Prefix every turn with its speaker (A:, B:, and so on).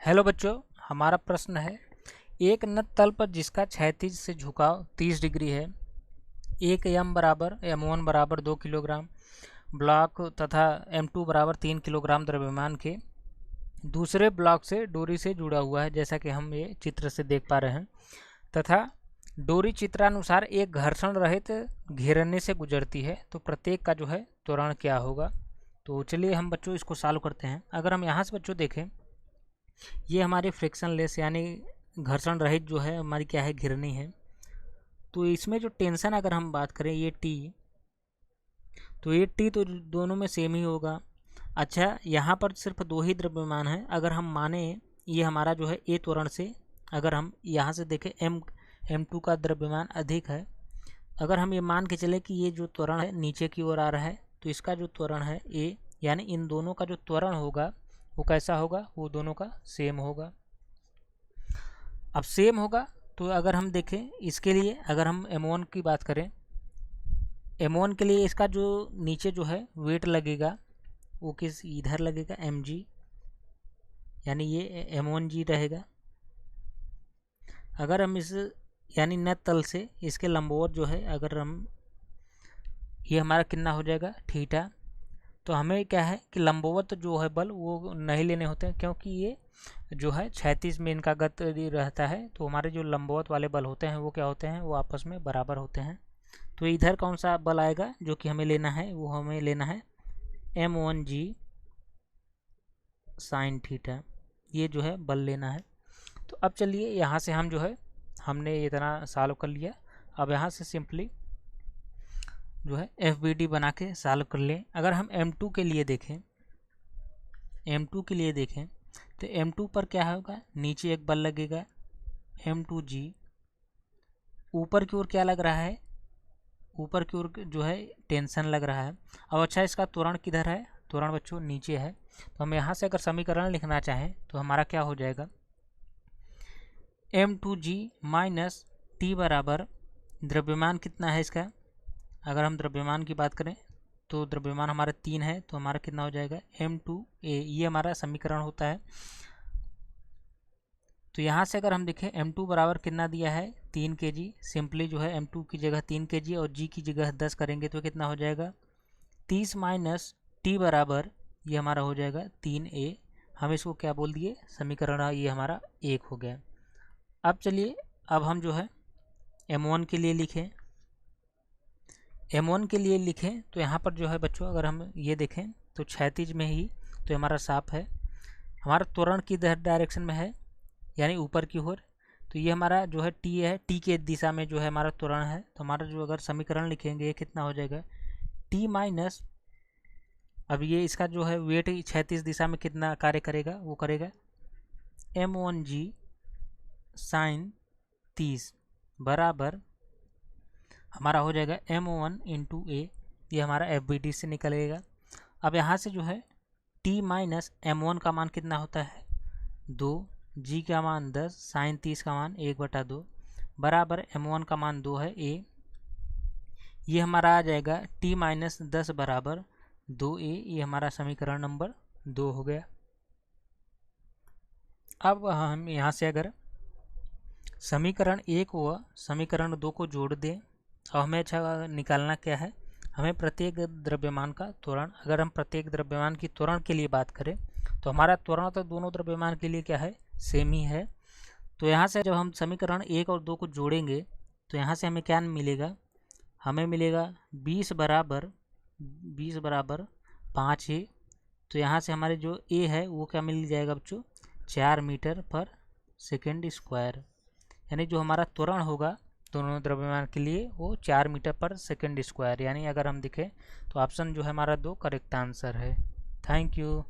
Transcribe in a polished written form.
A: Hello बच्चों, हमारा प्रश्न है एक नत तल पर जिसका क्षैतिज से झुकाव 30 डिग्री है, एक m1 बराबर 2 किलोग्राम ब्लॉक तथा m2 बराबर 3 किलोग्राम द्रव्यमान के दूसरे ब्लॉक से डोरी से जुड़ा हुआ है, जैसा कि हम ये चित्र से देख पा रहे हैं, तथा डोरी चित्रानुसार एक घर्षण रहित घेरने से गुजरती है, तो प्रत्येक का जो है त्वरण क्या होगा। तो चलिए हम बच्चों इसको सॉल्व करते हैं। अगर हम यहाँ से बच्चों देखें, ये हमारी फ्रिक्शन लेस यानी घर्षण रहित जो है हमारी क्या है, घिरनी है। तो इसमें जो टेंशन अगर हम बात करें ये टी, तो ये टी तो दोनों में सेम ही होगा। अच्छा, यहाँ पर सिर्फ दो ही द्रव्यमान है। अगर हम माने ये हमारा जो है ए त्वरण से, अगर हम यहाँ से देखें m2 का द्रव्यमान अधिक है, अगर हम ये मान के चले कि ये जो त्वरण है नीचे की ओर आ रहा है, तो इसका जो त्वरण है ए, यानी इन दोनों का जो त्वरण होगा वो कैसा होगा, वो दोनों का सेम होगा। अब सेम होगा तो अगर हम देखें इसके लिए, अगर हम m1 की बात करें, m1 के लिए इसका जो नीचे जो है वेट लगेगा वो किस इधर लगेगा, mg, यानी ये m1g रहेगा। अगर हम इस यानी नत तल से इसके लंबवत जो है, अगर हम ये हमारा कितना हो जाएगा थीटा, तो हमें क्या है कि लंबवत जो है बल वो नहीं लेने होते हैं, क्योंकि ये जो है क्षैतिज में इनका गति रहता है। तो हमारे जो लंबवत वाले बल होते हैं वो क्या होते हैं, वो आपस में बराबर होते हैं। तो इधर कौन सा बल आएगा जो कि हमें लेना है, वो हमें लेना है m1g साइन थीटा, ये जो है बल लेना है। तो अब चलिए यहाँ से हम जो है हमने इतना सॉल्व कर लिया। अब यहाँ से सिंपली जो है FBD बना के सॉल्व कर लें। अगर हम m2 के लिए देखें, m2 के लिए देखें तो m2 पर क्या होगा, नीचे एक बल लगेगा m2g, ऊपर की ओर क्या लग रहा है, ऊपर की ओर जो है टेंशन लग रहा है। अब अच्छा, इसका त्वरण किधर है, त्वरण बच्चों नीचे है। तो हम यहाँ से अगर समीकरण लिखना चाहें तो हमारा क्या हो जाएगा, m2g माइनस टी बराबर द्रव्यमान कितना है इसका, अगर हम द्रव्यमान की बात करें तो द्रव्यमान हमारा 3 है, तो हमारा कितना हो जाएगा m2a, ये हमारा समीकरण होता है। तो यहाँ से अगर हम देखें m2 बराबर कितना दिया है 3 kg, सिंपली जो है m2 की जगह 3 kg और g की जगह 10 करेंगे तो कितना हो जाएगा 30 माइनस टी बराबर ये हमारा हो जाएगा 3a। हम इसको क्या बोल दिए, समीकरण ये हमारा 1 हो गया। अब चलिए अब हम जो है m1 के लिए लिखें, m1 के लिए लिखें तो यहाँ पर जो है बच्चों अगर हम ये देखें तो क्षैतिज में ही तो हमारा साफ है, हमारा त्वरण की डायरेक्शन में है यानी ऊपर की ओर। तो ये हमारा जो है टी है, टी के दिशा में जो है हमारा त्वरण है। तो हमारा जो अगर समीकरण लिखेंगे ये कितना हो जाएगा टी माइनस, अब ये इसका जो है वेट क्षैतिज दिशा में कितना कार्य करेगा, वो करेगा m1g साइन 30 बराबर हमारा हो जाएगा m1 इंटू ए, ये हमारा FBD से निकलेगा। अब यहाँ से जो है t माइनस m1 का मान कितना होता है 2, g का मान 10, साइन 30 का मान 1/2 बराबर m1 का मान 2 है a, ये हमारा आ जाएगा t माइनस 10 बराबर 2a, ये हमारा समीकरण नंबर 2 हो गया। अब हम यहाँ से अगर समीकरण 1 व समीकरण 2 को जोड़ दें, और हमें अच्छा निकालना क्या है, हमें प्रत्येक द्रव्यमान का त्वरण। अगर हम प्रत्येक द्रव्यमान की त्वरण के लिए बात करें तो हमारा त्वरण तो दोनों द्रव्यमान के लिए क्या है, सेम ही है। तो यहाँ से जब हम समीकरण 1 और 2 को जोड़ेंगे तो यहाँ से हमें क्या मिलेगा, हमें मिलेगा 20 बराबर 5 है। तो यहाँ से हमारे जो ए है वो क्या मिल जाएगा बच्चों, 4 मीटर पर सेकेंड स्क्वायर, यानी जो हमारा त्वरण होगा दोनों द्रव्यमान के लिए वो 4 मीटर पर सेकेंड स्क्वायर, यानी अगर हम देखें तो ऑप्शन जो है हमारा 2 करेक्ट आंसर है। Thank you.